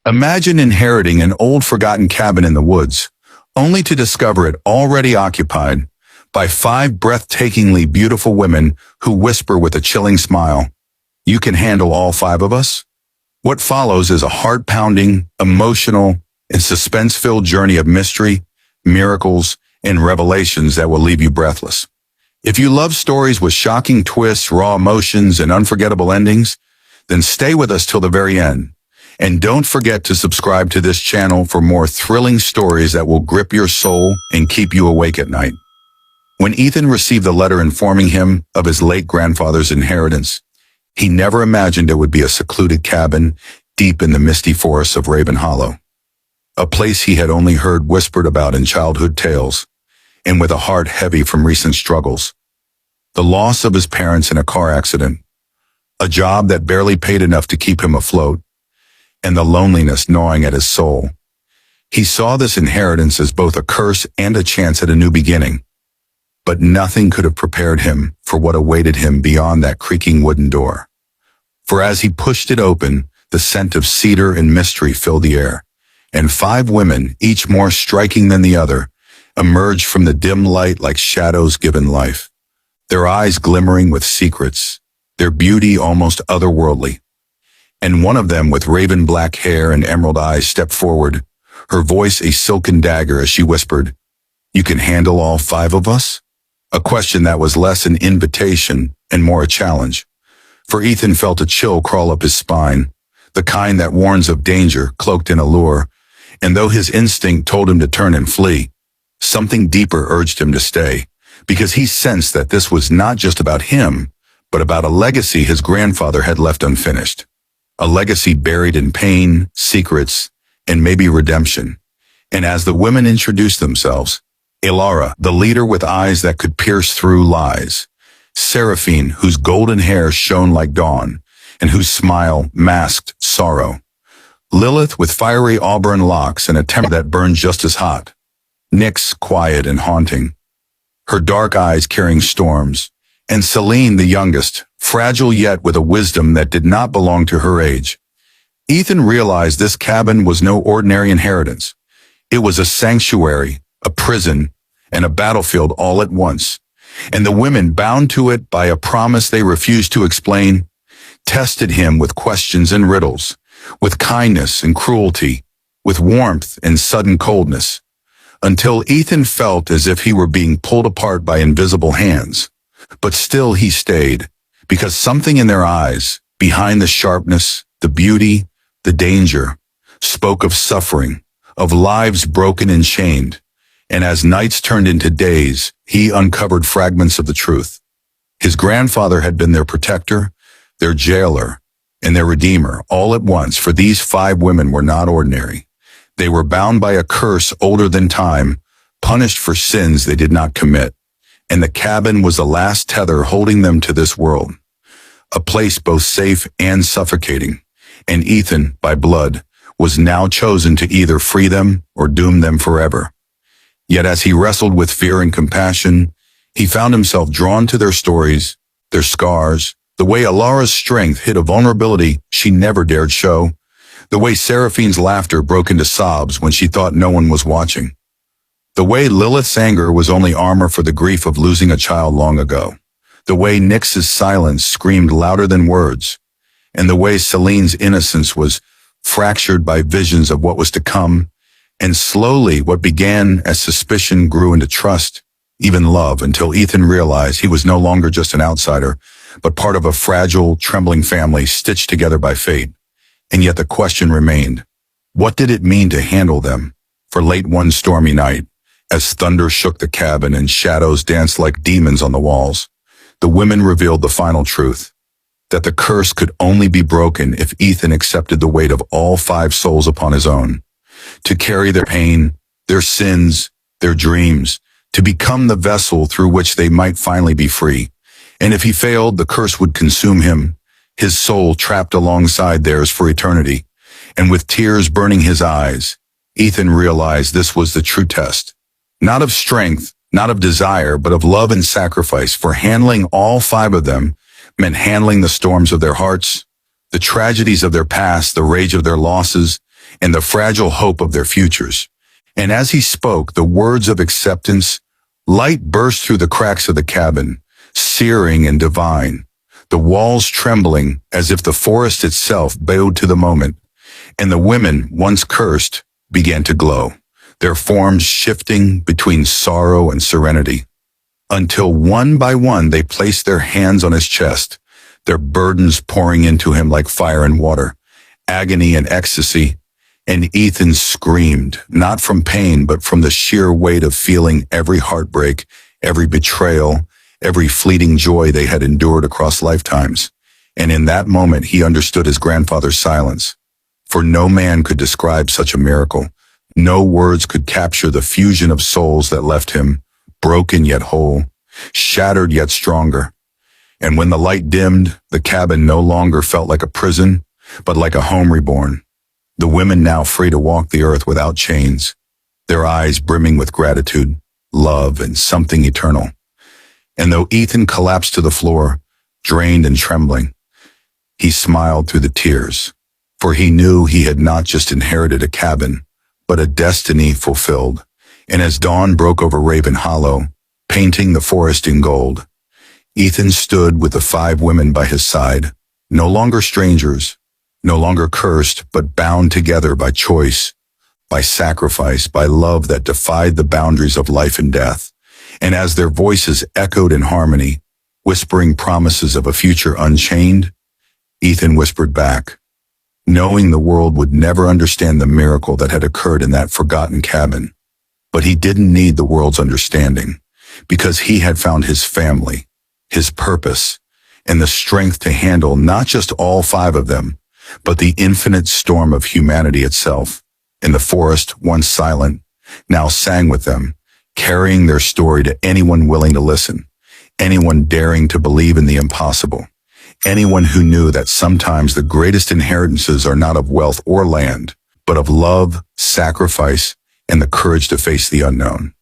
Imagine inheriting an old forgotten cabin in the woods, only to discover it already occupied by five breathtakingly beautiful women who whisper with a chilling smile, "You can handle all five of us?" What follows is a heart-pounding, emotional, and suspense-filled journey of mystery, miracles, and revelations that will leave you breathless. If you love stories with shocking twists, raw emotions, and unforgettable endings, then stay with us till the very end. And don't forget to subscribe to this channel for more thrilling stories that will grip your soul and keep you awake at night. When Ethan received the letter informing him of his late grandfather's inheritance, he never imagined it would be a secluded cabin deep in the misty forests of Raven Hollow, a place he had only heard whispered about in childhood tales, and with a heart heavy from recent struggles. The loss of his parents in a car accident, a job that barely paid enough to keep him afloat, and the loneliness gnawing at his soul. He saw this inheritance as both a curse and a chance at a new beginning. But nothing could have prepared him for what awaited him beyond that creaking wooden door. For as he pushed it open, the scent of cedar and mystery filled the air, and five women, each more striking than the other, emerged from the dim light like shadows given life, their eyes glimmering with secrets, their beauty almost otherworldly. And one of them, with raven black hair and emerald eyes, stepped forward, her voice a silken dagger as she whispered, "You can handle all five of us?" A question that was less an invitation and more a challenge. For Ethan felt a chill crawl up his spine, the kind that warns of danger cloaked in allure, and though his instinct told him to turn and flee, something deeper urged him to stay, because he sensed that this was not just about him, but about a legacy his grandfather had left unfinished. A legacy buried in pain, secrets, and maybe redemption. And as the women introduced themselves, Elara, the leader with eyes that could pierce through lies, Seraphine, whose golden hair shone like dawn, and whose smile masked sorrow, Lilith with fiery auburn locks and a temper that burned just as hot, Nyx, quiet and haunting, her dark eyes carrying storms, and Selene, the youngest, fragile yet with a wisdom that did not belong to her age. Ethan realized this cabin was no ordinary inheritance. It was a sanctuary, a prison, and a battlefield all at once. And the women, bound to it by a promise they refused to explain, tested him with questions and riddles, with kindness and cruelty, with warmth and sudden coldness, until Ethan felt as if he were being pulled apart by invisible hands. But still he stayed, because something in their eyes, behind the sharpness, the beauty, the danger, spoke of suffering, of lives broken and chained. And as nights turned into days, he uncovered fragments of the truth. His grandfather had been their protector, their jailer, and their redeemer, all at once, for these five women were not ordinary. They were bound by a curse older than time, punished for sins they did not commit. And the cabin was the last tether holding them to this world, a place both safe and suffocating. And Ethan, by blood, was now chosen to either free them or doom them forever. Yet as he wrestled with fear and compassion, he found himself drawn to their stories, their scars, the way Elara's strength hid a vulnerability she never dared show, the way Seraphine's laughter broke into sobs when she thought no one was watching, the way Lilith's anger was only armor for the grief of losing a child long ago, the way Nyx's silence screamed louder than words, and the way Selene's innocence was fractured by visions of what was to come. And slowly what began as suspicion grew into trust, even love, until Ethan realized he was no longer just an outsider, but part of a fragile, trembling family stitched together by fate. And yet the question remained, what did it mean to handle them? For late one stormy night, as thunder shook the cabin and shadows danced like demons on the walls, the women revealed the final truth, that the curse could only be broken if Ethan accepted the weight of all five souls upon his own, to carry their pain, their sins, their dreams, to become the vessel through which they might finally be free. And if he failed, the curse would consume him, his soul trapped alongside theirs for eternity. And with tears burning his eyes, Ethan realized this was the true test, not of strength, not of desire, but of love and sacrifice, for handling all five of them meant handling the storms of their hearts, the tragedies of their past, the rage of their losses, and the fragile hope of their futures. And as he spoke the words of acceptance, light burst through the cracks of the cabin, searing and divine, the walls trembling as if the forest itself bowed to the moment, and the women, once cursed, began to glow, their forms shifting between sorrow and serenity, until one by one they placed their hands on his chest, their burdens pouring into him like fire and water, agony and ecstasy, and Ethan screamed, not from pain but from the sheer weight of feeling every heartbreak, every betrayal, every fleeting joy they had endured across lifetimes. And in that moment he understood his grandfather's silence. For no man could describe such a miracle. No words could capture the fusion of souls that left him, broken yet whole, shattered yet stronger. And when the light dimmed, the cabin no longer felt like a prison, but like a home reborn. The women now free to walk the earth without chains, their eyes brimming with gratitude, love, and something eternal. And though Ethan collapsed to the floor, drained and trembling, he smiled through the tears, for he knew he had not just inherited a cabin, but a destiny fulfilled. And as dawn broke over Raven Hollow, painting the forest in gold, Ethan stood with the 5 women by his side, no longer strangers, no longer cursed, but bound together by choice, by sacrifice, by love that defied the boundaries of life and death. And as their voices echoed in harmony, whispering promises of a future unchained, Ethan whispered back, knowing the world would never understand the miracle that had occurred in that forgotten cabin. But he didn't need the world's understanding, because he had found his family, his purpose, and the strength to handle not just all 5 of them, but the infinite storm of humanity itself. And the forest, once silent, now sang with them, carrying their story to anyone willing to listen, anyone daring to believe in the impossible, anyone who knew that sometimes the greatest inheritances are not of wealth or land, but of love, sacrifice, and the courage to face the unknown.